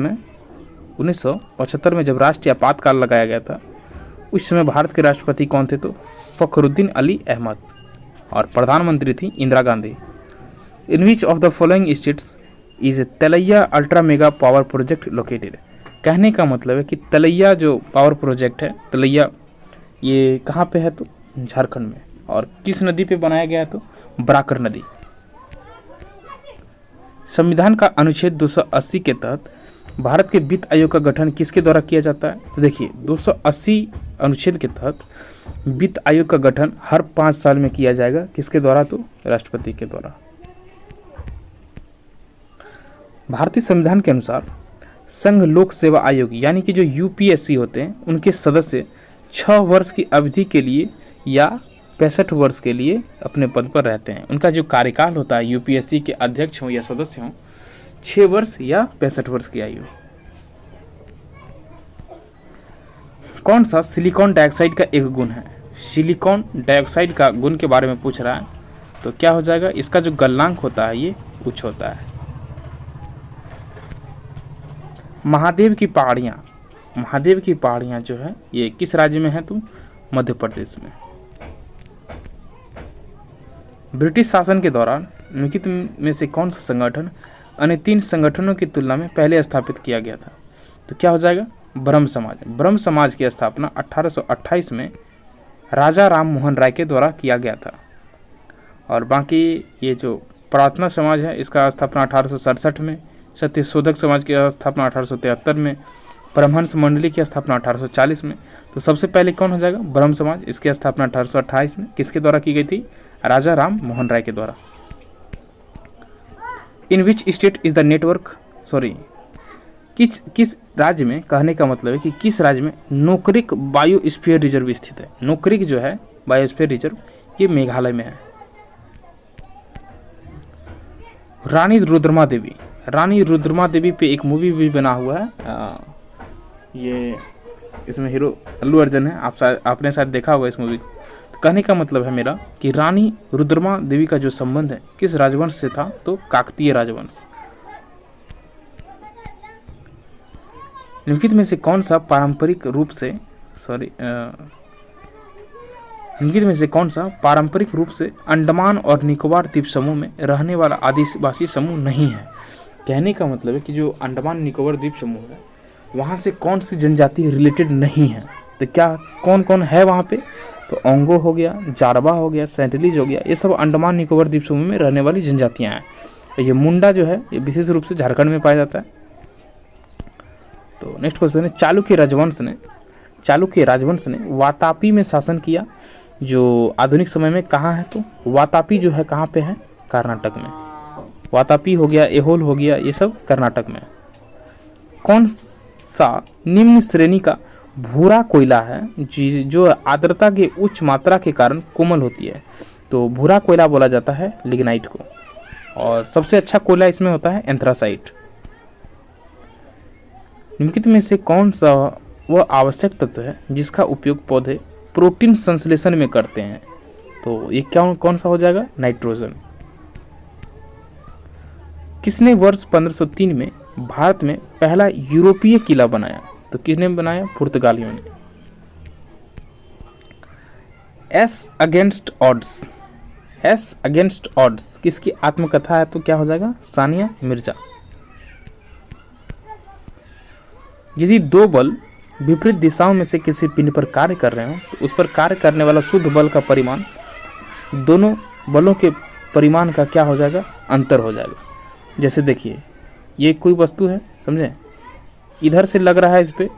में जब राष्ट्रीय आपातकाल लगाया गया था, उस समय भारत के राष्ट्रपति कौन थे? तो फखरुद्दीन अली अहमद। और प्रधानमंत्री थी Indira Gandhi. In which of the following states is Tilaiya ultra mega power project located? कहने का मतलब है कि तलैया जो पावर प्रोजेक्ट है, तलैया ये कहाँ पे है? तो झारखंड में। और किस नदी पे बनाया गया है? तो बराकर नदी। संविधान का अनुच्छेद 280 के तहत भारत के वित्त आयोग का गठन किसके द्वारा किया जाता है? तो देखिए 280 अनुच्छेद के तहत वित्त आयोग का गठन हर 5 साल में किया जाएगा। किसके द्वारा? तो राष्ट्रपति के द्वारा। भारतीय संविधान के अनुसार संघ लोक सेवा आयोग यानी कि जो UPSC होते हैं उनके सदस्य 6 वर्ष की अवधि के लिए या 65 वर्ष के लिए अपने पद पर रहते हैं। उनका जो कार्यकाल होता है UPSC के अध्यक्ष हों या सदस्य हों 6 वर्ष या 65 वर्ष की आयु। कौन सा सिलिकॉन डाइऑक्साइड का एक गुण है? सिलिकॉन डाइऑक्साइड का गुण के बारे में पूछ रहा है, तो क्या हो जाएगा? इसका जो गलनांक होता है ये उच्च होता है। महादेव की पहाड़ियाँ जो है ये किस राज्य में है? तो मध्य प्रदेश में। ब्रिटिश शासन के दौरान निम्नलिखित में से कौन सा संगठन अन्य 3 संगठनों की तुलना में पहले स्थापित किया गया था? तो क्या हो जाएगा? ब्रह्म समाज। ब्रह्म समाज की स्थापना 1828 में राजा राम मोहन राय के द्वारा किया गया था। और बाकी ये जो प्रार्थना समाज है इसका स्थापना 1867 में, सत्यशोधक समाज की स्थापना 1873 में, परमहंस मंडली की स्थापना 1840 में। तो सबसे पहले कौन हो जाएगा? ब्रह्म समाज। इसकी स्थापना 1828 में किसके द्वारा की गई थी? राजा राम मोहन राय के द्वारा। In which state is the network किस राज्य में? कहने का मतलब है कि किस राज्य में नोकरिक बायोस्फीयर रिजर्व स्थित है? नोकरिक जो है बायोस्फीयर रिजर्व ये मेघालय में है। रानी रुद्रमा देवी पे एक मूवी भी बना हुआ है। ये इसमें हीरो अल्लू अर्जुन है। आपने शायद देखा होगा इस मूवी को। तो कहने का मतलब है मेरा कि रानी रुद्रमा देवी का जो संबंध है किस राजवंश से था? तो काकतीय राजवंश। निम्नलिखित में से कौन सा पारंपरिक रूप से अंडमान और निकोबार द्वीप समूह में रहने वाला आदिवासी समूह नहीं है? कहने का मतलब है कि जो अंडमान निकोबार द्वीप समूह है वहाँ से कौन सी जनजाति रिलेटेड नहीं है? तो क्या कौन कौन है वहाँ पे? तो ओंगो हो गया, जारवा हो गया, सेंटलीज हो गया, ये सब अंडमान निकोबार द्वीप समूह में रहने वाली जनजातियाँ हैं। ये मुंडा जो है ये विशेष रूप से झारखंड में पाया जाता है। तो नेक्स्ट क्वेश्चन है, चालुक्य राजवंश ने वातापी में शासन किया जो आधुनिक समय में कहाँ है? तो वातापी जो है कहाँ पे है? कर्नाटक में। वातापी हो गया, एहोल हो गया, ये सब कर्नाटक में। कौन सा निम्न श्रेणी का भूरा कोयला है जो आर्द्रता के उच्च मात्रा के कारण कोमल होती है? तो भूरा कोयला बोला जाता है लिग्नाइट को। और सबसे अच्छा कोयला इसमें होता है एंथ्रासाइट। निम्नलिखित में से कौन सा वह आवश्यक तत्व है जिसका उपयोग पौधे प्रोटीन संश्लेषण में करते हैं? तो ये क्या कौन सा हो जाएगा, नाइट्रोजन। किसने वर्ष 1503 में भारत में पहला यूरोपीय किला बनाया, तो किसने बनाया, पुर्तगालियों ने। S against odds, S against odds किसकी आत्मकथा है, तो क्या हो जाएगा, सानिया मिर्जा। यदि दो बल विपरीत दिशाओं में से किसी पिंड पर कार्य कर रहे हो तो उस पर कार्य करने वाला शुद्ध बल का परिमाण दोनों बलों के परिमाण का क्या हो जाएगा, अंतर हो जाएगा। जैसे देखिए ये कोई वस्तु है, समझे, इधर से लग रहा है इस पे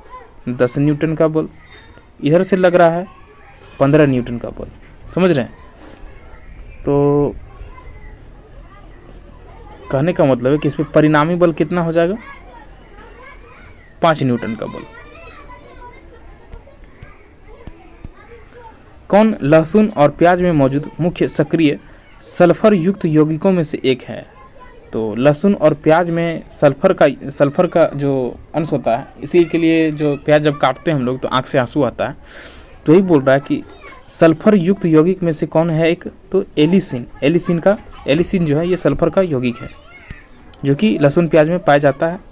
10 न्यूटन का बल, इधर से लग रहा है 15 न्यूटन का बल, समझ रहे हैं। तो कहने का मतलब है कि इस पे परिणामी बल कितना हो जाएगा, 5 न्यूटन का बल। कौन लहसुन और प्याज में मौजूद मुख्य सक्रिय सल्फर युक्त यौगिकों में से एक है, तो लहसुन और प्याज में सल्फर का जो अंश होता है, इसी के लिए जो प्याज जब काटते हैं हम लोग तो आंख से आंसू आता है। तो यही बोल रहा है कि सल्फर युक्त यौगिक में से कौन है एक, तो एलिसिन। एलिसिन जो है ये सल्फर का यौगिक है जो कि लहसुन प्याज में पाया जाता है।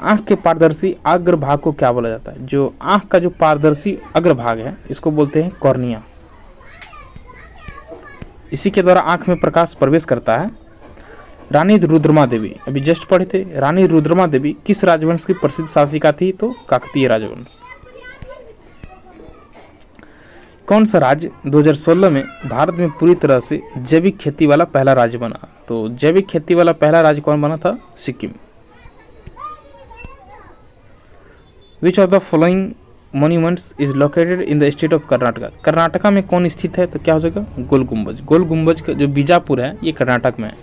आँख के पारदर्शी अग्रभाग को क्या बोला जाता है, जो आँख का जो पारदर्शी अग्रभाग है इसको बोलते हैं कॉर्निया। इसी के द्वारा आँख में प्रकाश प्रवेश करता है। रानी रुद्रमा देवी, अभी जस्ट पढ़े थे, रानी रुद्रमा देवी किस राजवंश की प्रसिद्ध शासिका थी, तो काकतीय राजवंश। कौन सा राज्य 2016 में भारत में पूरी तरह से जैविक खेती वाला पहला राज्य बना, तो जैविक खेती वाला पहला राज्य कौन बना था, सिक्किम। विच of the following monuments is located in the state of Karnataka, Karnataka में कौन स्थित है, तो क्या हो जाएगा, गोल गुम्बज। गोल गुम्बज का जो बीजापुर है ये कर्नाटक में है।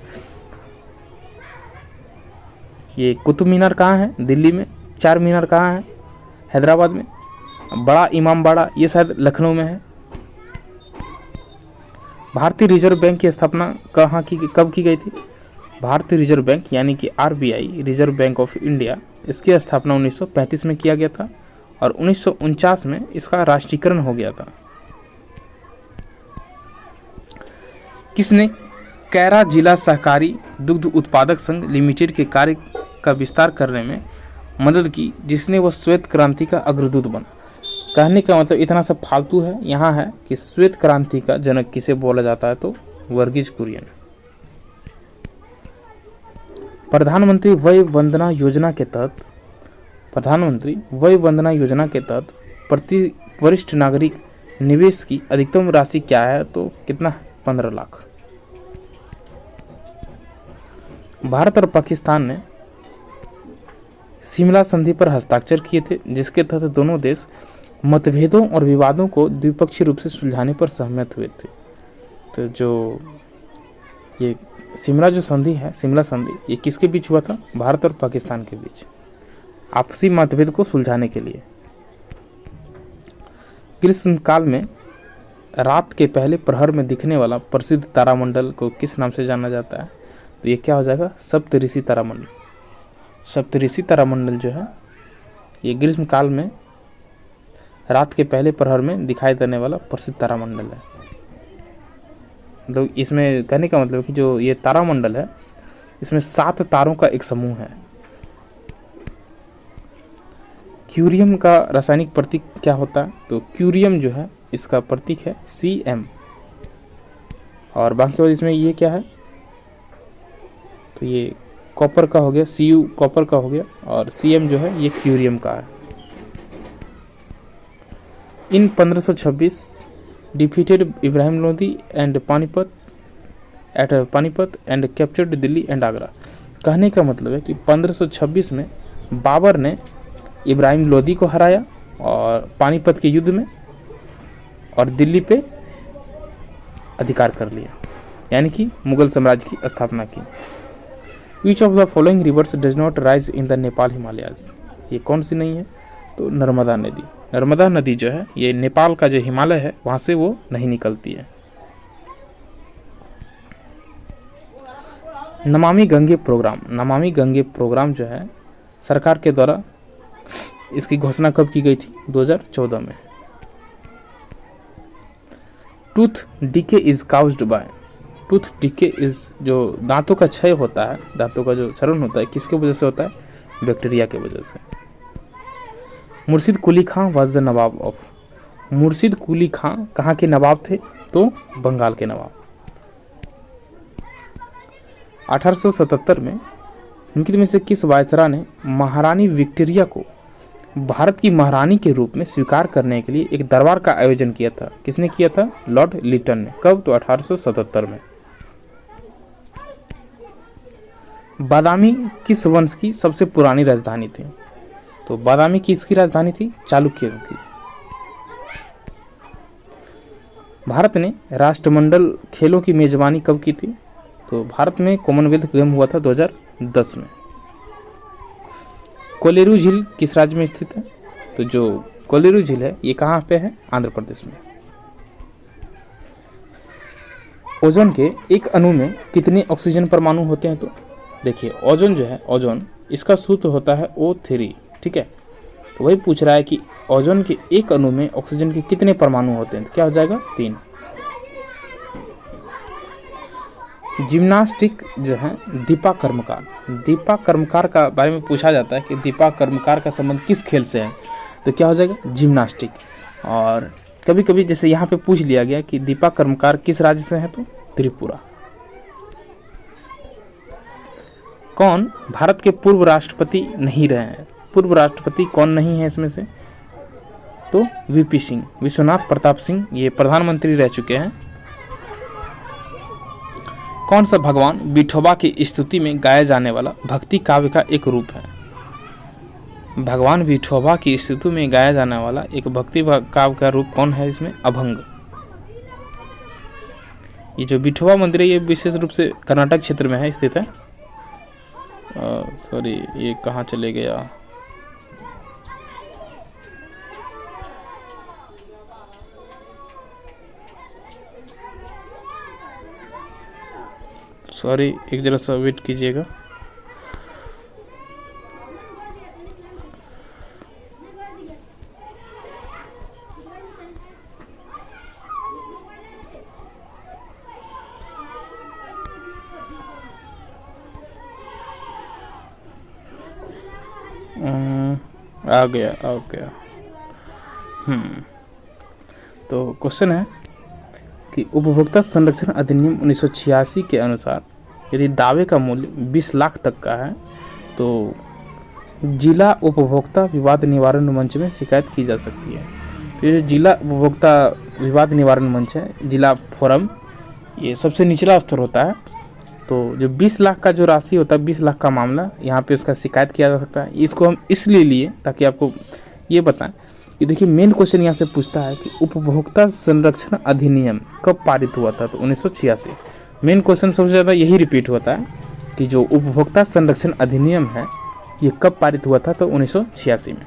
ये कुतुब मीनार कहाँ है, दिल्ली में। चार मीनार कहाँ है, हैदराबाद में। बड़ा इमामबाड़ा ये शायद लखनऊ में है। भारतीय रिजर्व बैंक की स्थापना कब की गई थी, भारतीय रिजर्व बैंक यानी कि RBI, reserve bank of India, इसकी स्थापना 1935 में किया गया था और 1949 में इसका राष्ट्रीयकरण हो गया था। किसने कैरा जिला सहकारी दुग्ध उत्पादक संघ लिमिटेड के कार्य का विस्तार करने में मदद की, जिसने वह श्वेत क्रांति का अग्रदूत बना। कहने का मतलब इतना सब फालतू है यहाँ है कि श्वेत क्रांति का जनक किसे बोला जाता है, तो वर्गीज कुरियन। प्रधानमंत्री वय वंदना योजना के तहत प्रति वरिष्ठ नागरिक निवेश की अधिकतम राशि क्या है, तो कितना, 15 लाख। भारत और पाकिस्तान ने शिमला संधि पर हस्ताक्षर किए थे, जिसके तहत दोनों देश मतभेदों और विवादों को द्विपक्षीय रूप से सुलझाने पर सहमत हुए थे। तो जो ये शिमला जो संधि है, शिमला संधि, ये किसके बीच हुआ था, भारत और पाकिस्तान के बीच, आपसी मतभेद को सुलझाने के लिए। ग्रीष्म काल में रात के पहले प्रहर में दिखने वाला प्रसिद्ध तारामंडल को किस नाम से जाना जाता है, तो ये क्या हो जाएगा, सप्तऋषि तारामंडल। सप्तऋषि तारामंडल जो है ये ग्रीष्म काल में रात के पहले प्रहर में दिखाई देने वाला प्रसिद्ध तारामंडल है। तो इसमें कहने का मतलब कि जो ये तारामंडल है इसमें 7 तारों का एक समूह है। क्यूरियम का रासायनिक प्रतीक क्या होता है, तो क्यूरियम जो है इसका प्रतीक है Cm। और बाकी और इसमें ये क्या है, तो ये कॉपर का हो गया, Cu कॉपर का हो गया, और Cm जो है ये क्यूरियम का है। इन 1526 defeated Ibrahim Lodi and Panipat and captured Delhi and Agra. कहने का मतलब है कि 1526 में बाबर ने इब्राहिम लोदी को हराया और पानीपत के युद्ध में, और दिल्ली पे अधिकार कर लिया, यानी कि मुगल साम्राज्य की स्थापना की। विच of the following rivers does not rise in the Nepal Himalayas, ये कौन सी नहीं है, तो नर्मदा नदी। नर्मदा नदी जो है ये नेपाल का जो हिमालय है वहाँ से वो नहीं निकलती है। नमामि गंगे प्रोग्राम जो है सरकार के द्वारा इसकी घोषणा कब की गई थी, 2014 में। Tooth decay is caused bye, tooth decay is जो दांतों का क्षय होता है, दांतों का जो क्षरण होता है किसके वजह से होता है? बैक्टीरिया के वजह से। मुर्शिद कुली खां वाज द नवाब ऑफ, मुर्शिद कुली खां कहाँ के नवाब थे? तो बंगाल के नवाब। 1877 में निम्नलिखित में से किस वायसराय ने महारानी विक्टोरिया को भारत की महारानी के रूप में स्वीकार करने के लिए एक दरबार का आयोजन किया था? किसने किया था? लॉर्ड लिटन ने। कब? तो 1877 में। बादामी किस वंश की सबसे पुरानी राजधानी थी? तो बादामी किसकी राजधानी थी? चालुक्य की। भारत ने राष्ट्रमंडल खेलों की मेजबानी कब की थी? तो भारत में कॉमनवेल्थ गेम हुआ था 2010 में। कोलेरू झील किस राज्य में स्थित है? तो जो कोलेरू झील है ये कहाँ पे है? आंध्र प्रदेश में। ओजोन के एक अणु में कितने ऑक्सीजन परमाणु होते हैं? तो देखिए ओजोन जो है, ओजोन इसका सूत्र होता है O3, ठीक है। तो वही पूछ रहा है कि ओजोन के एक अणु में ऑक्सीजन के कितने परमाणु होते हैं? तो क्या हो जाएगा? 3। जिम्नास्टिक जो है दीपा कर्मकार, दीपा कर्मकार का बारे में पूछा जाता है कि दीपा कर्मकार का संबंध किस खेल से है? तो क्या हो जाएगा? जिम्नास्टिक। और कभी कभी जैसे यहाँ पे पूछ लिया गया कि दीपा कर्मकार किस राज्य से है? तो त्रिपुरा। कौन भारत के पूर्व राष्ट्रपति नहीं रहे हैं? पूर्व राष्ट्रपति कौन नहीं है इसमें से? तो वीपी सिंह, विश्वनाथ प्रताप सिंह, ये प्रधानमंत्री रह चुके हैं। कौन सा भगवान विठोबा की स्तुति में गाया जाने वाला भक्ति काव्य का एक रूप है? भगवान विठोबा की स्तुति में गाया जाने वाला एक भक्ति काव्य का रूप कौन है इसमें? अभंग। ये जो विठोबा मंदिर है ये विशेष रूप से कर्नाटक क्षेत्र में है स्थित है। सॉरी ये कहाँ चले गया? सॉरी एक जरा सा वेट कीजिएगा। आ गया। तो क्वेश्चन है कि उपभोक्ता संरक्षण अधिनियम 1986 के अनुसार यदि दावे का मूल्य 20 लाख तक का है तो जिला उपभोक्ता विवाद निवारण मंच में शिकायत की जा सकती है। तो ये जिला उपभोक्ता विवाद निवारण मंच है, जिला फोरम, ये सबसे निचला स्तर होता है। तो जो 20 लाख का जो राशि होता है, 20 लाख का मामला, यहाँ पे उसका शिकायत किया जा सकता है। इसको हम इसलिए लिए ताकि आपको ये बताएं कि देखिए मेन क्वेश्चन यहाँ से पूछता है कि उपभोक्ता संरक्षण अधिनियम कब पारित हुआ था? तो 1986। मेन क्वेश्चन सबसे ज़्यादा यही रिपीट होता है कि जो उपभोक्ता संरक्षण अधिनियम है ये कब पारित हुआ था? तो 1986 में।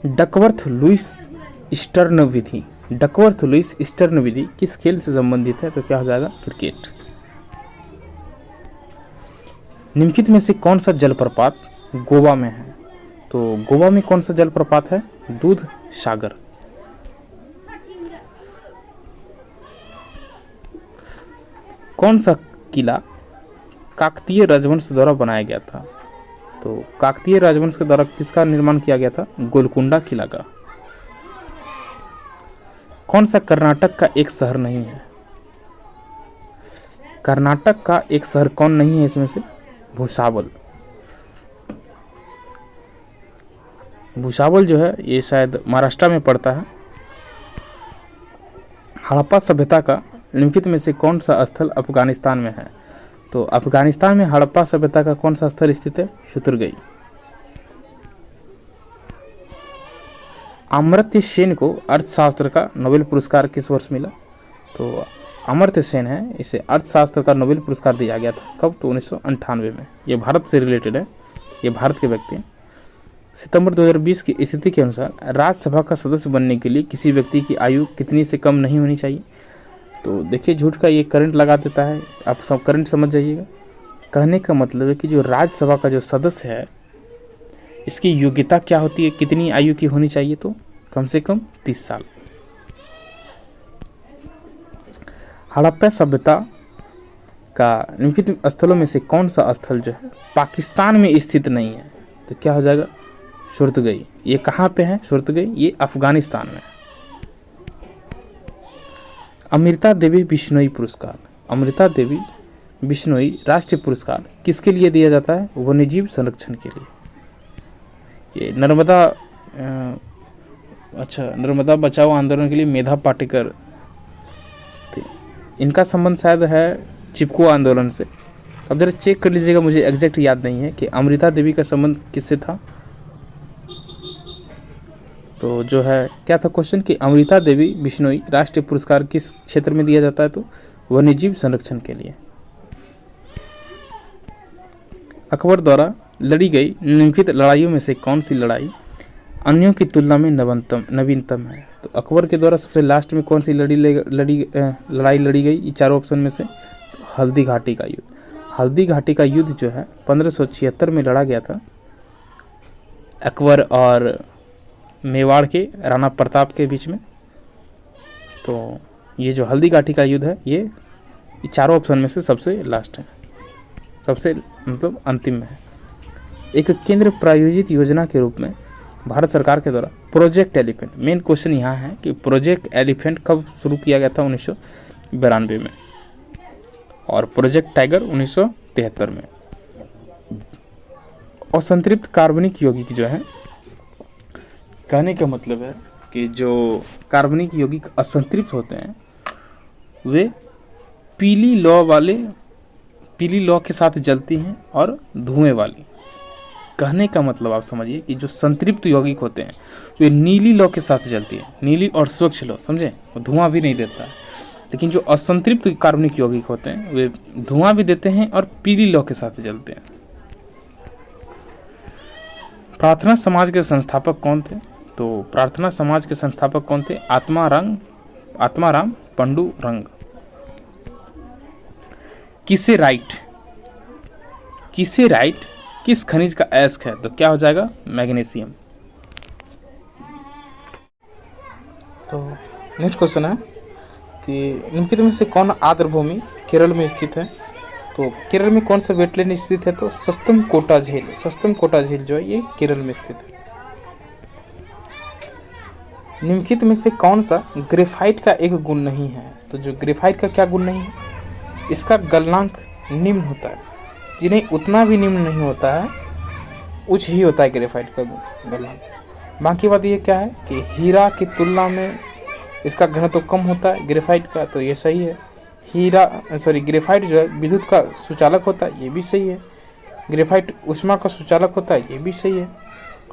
डकवर्थ लुईस स्टर्न विधि, डकवर्थ लुईस स्टर्न विधि किस खेल से संबंधित है? तो क्या हो जाएगा? क्रिकेट। निम्नलिखित में से कौन सा जलप्रपात गोवा में है? तो गोवा में कौन सा जलप्रपात है? दूध सागर। कौन सा किला काकतीय राजवंश द्वारा बनाया गया था? तो काकतीय राजवंश के द्वारा किसका निर्माण किया गया था? गोलकुंडा किला का। कौन सा कर्नाटक का एक शहर नहीं है? कर्नाटक का एक शहर कौन नहीं है इसमें से? भुसावल। भुसावल जो है ये शायद महाराष्ट्र में पड़ता है। हड़प्पा सभ्यता का निम्नलिखित में से कौन सा स्थल अफगानिस्तान में है? तो अफगानिस्तान में हड़प्पा सभ्यता का कौन सा स्थल स्थित है? शुतुरगई। अमर्त्य सेन को अर्थशास्त्र का नोबेल पुरस्कार किस वर्ष मिला? तो अमर्त्य सेन है, इसे अर्थशास्त्र का नोबेल पुरस्कार दिया गया था। कब? तो 1998 में। ये भारत से रिलेटेड है, ये भारत के व्यक्ति हैं। सितंबर 2020 की स्थिति के अनुसार राज्यसभा का सदस्य बनने के लिए किसी व्यक्ति की आयु कितनी से कम नहीं होनी चाहिए? तो देखिए झूठ का ये करंट लगा देता है, आप सब करंट समझ जाइएगा। कहने का मतलब है कि जो राज्यसभा का जो सदस्य है इसकी योग्यता क्या होती है, कितनी आयु की होनी चाहिए? तो कम से कम 30 साल। हड़प्पा सभ्यता का निम्नलिखित स्थलों में से कौन सा स्थल जो है पाकिस्तान में स्थित नहीं है? तो क्या हो जाएगा? सुरतगई। ये कहाँ पे है सुरतगई? ये अफगानिस्तान में है। अमृता देवी बिश्नोई पुरस्कार, अमृता देवी बिश्नोई राष्ट्रीय पुरस्कार किसके लिए दिया जाता है? वन्यजीव संरक्षण के लिए। ये नर्मदा बचाओ आंदोलन के लिए मेधा पाटेकर थे। इनका संबंध शायद है चिपको आंदोलन से। अब जरा चेक कर लीजिएगा, मुझे एग्जैक्ट याद नहीं है कि अमृता देवी का संबंध किससे था। तो जो है क्या था क्वेश्चन कि अमृता देवी बिश्नोई राष्ट्रीय पुरस्कार किस क्षेत्र में दिया जाता है? तो वन्यजीव संरक्षण के लिए। अकबर द्वारा लड़ी गई निम्नलिखित लड़ाइयों में से कौन सी लड़ाई अन्यों की तुलना में नवीनतम है? तो अकबर के द्वारा सबसे लास्ट में कौन सी लड़ाई लड़ी गई? ये चारों ऑप्शन में से तो हल्दी घाटी का युद्ध। हल्दी घाटी का युद्ध जो है 1576 में लड़ा गया था अकबर और मेवाड़ के राणा प्रताप के बीच में। तो ये जो हल्दी घाटी का युद्ध है ये चारों ऑप्शन में से सबसे लास्ट है, सबसे मतलब अंतिम में है। एक केंद्र प्रायोजित योजना के रूप में भारत सरकार के द्वारा प्रोजेक्ट एलिफेंट, मेन क्वेश्चन यहाँ है कि प्रोजेक्ट एलिफेंट कब शुरू किया गया था? 1992 में, और प्रोजेक्ट टाइगर 1973 में। असंतृप्त कार्बनिक यौगिक जो है, कहने का मतलब है कि जो कार्बनिक यौगिक असंतृप्त होते हैं वे पीली लौ के साथ जलती हैं और धुएं वाली। कहने का मतलब आप समझिए कि जो संतृप्त यौगिक होते हैं वे नीली लौ के साथ जलती है, नीली और स्वच्छ लौ, समझे, वो धुआं भी नहीं देता है। लेकिन जो असंतृप्त कार्बनिक यौगिक होते हैं वे धुआं भी देते हैं और पीली लौ के साथ जलते हैं। प्रार्थना समाज के संस्थापक कौन थे? तो प्रार्थना समाज के संस्थापक कौन थे? आत्माराम पंडुरंग। किसेराइट किस खनिज का अयस्क है? तो क्या हो जाएगा? मैग्नीशियम। तो नेक्स्ट क्वेश्चन है कि निम्नलिखित में से कौन आर्द्रभूमि केरल में स्थित है? तो केरल में कौन सा वेटलैंड स्थित है? तो सस्तम कोटा झील जो है ये केरल में स्थित है। निम्नलिखित में से कौन सा ग्रेफाइट का एक गुण नहीं है? तो जो ग्रेफाइट का क्या गुण नहीं है? इसका गलनांक निम्न होता है। जिन्हें उतना भी निम्न नहीं होता है, उच्च ही होता है ग्रेफाइट का गलनांक। बाकी बात ये क्या है कि हीरा की तुलना में इसका घनत्व कम होता है ग्रेफाइट का, तो ये सही है। ग्रेफाइट जो है विद्युत का सुचालक होता है, ये भी सही है। ग्रेफाइट ऊष्मा का सुचालक होता है, ये भी सही है।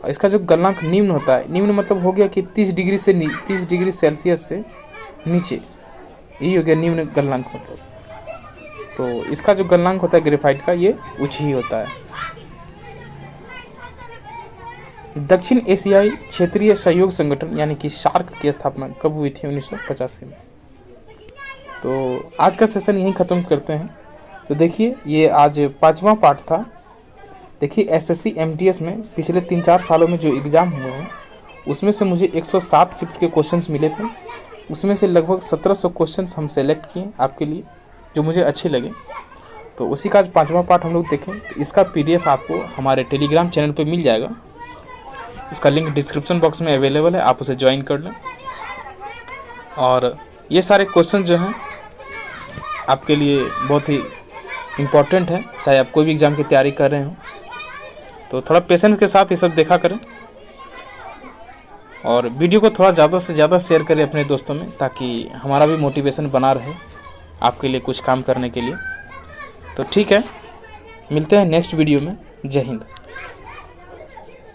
इसका जो गलनांक निम्न होता है, निम्न मतलब हो गया कि 30 डिग्री सेल्सियस से नीचे, यही हो गया निम्न गलनांक मतलब। तो इसका जो गलनांक होता है ग्रेफाइट का ये उच्च ही होता है। दक्षिण एशियाई क्षेत्रीय सहयोग संगठन यानी कि सार्क की स्थापना कब हुई थी? 1985 में। तो आज का सेशन यहीं ख़त्म करते हैं। तो देखिए ये आज 5वां पार्ट था। देखिए SSC MTS में पिछले 3-4 सालों में जो एग्ज़ाम हुए हैं उसमें से मुझे 107 शिफ्ट के क्वेश्चंस मिले थे। उसमें से लगभग 1700 क्वेश्चंस हम सेलेक्ट किए आपके लिए जो मुझे अच्छे लगे। तो उसी का आज 5वां पार्ट हम लोग देखें। तो इसका PDF आपको हमारे टेलीग्राम चैनल पे मिल जाएगा। इसका लिंक डिस्क्रिप्शन बॉक्स में अवेलेबल है, आप उसे ज्वाइन कर लें। और ये सारे क्वेश्चन जो हैं आपके लिए बहुत ही इम्पोर्टेंट है, चाहे आप कोई भी एग्ज़ाम की तैयारी कर रहे हो। तो थोड़ा पेशेंस के साथ ये सब देखा करें और वीडियो को थोड़ा ज़्यादा से ज़्यादा शेयर करें अपने दोस्तों में, ताकि हमारा भी मोटिवेशन बना रहे आपके लिए कुछ काम करने के लिए। तो ठीक है, मिलते हैं नेक्स्ट वीडियो में। जय हिंद।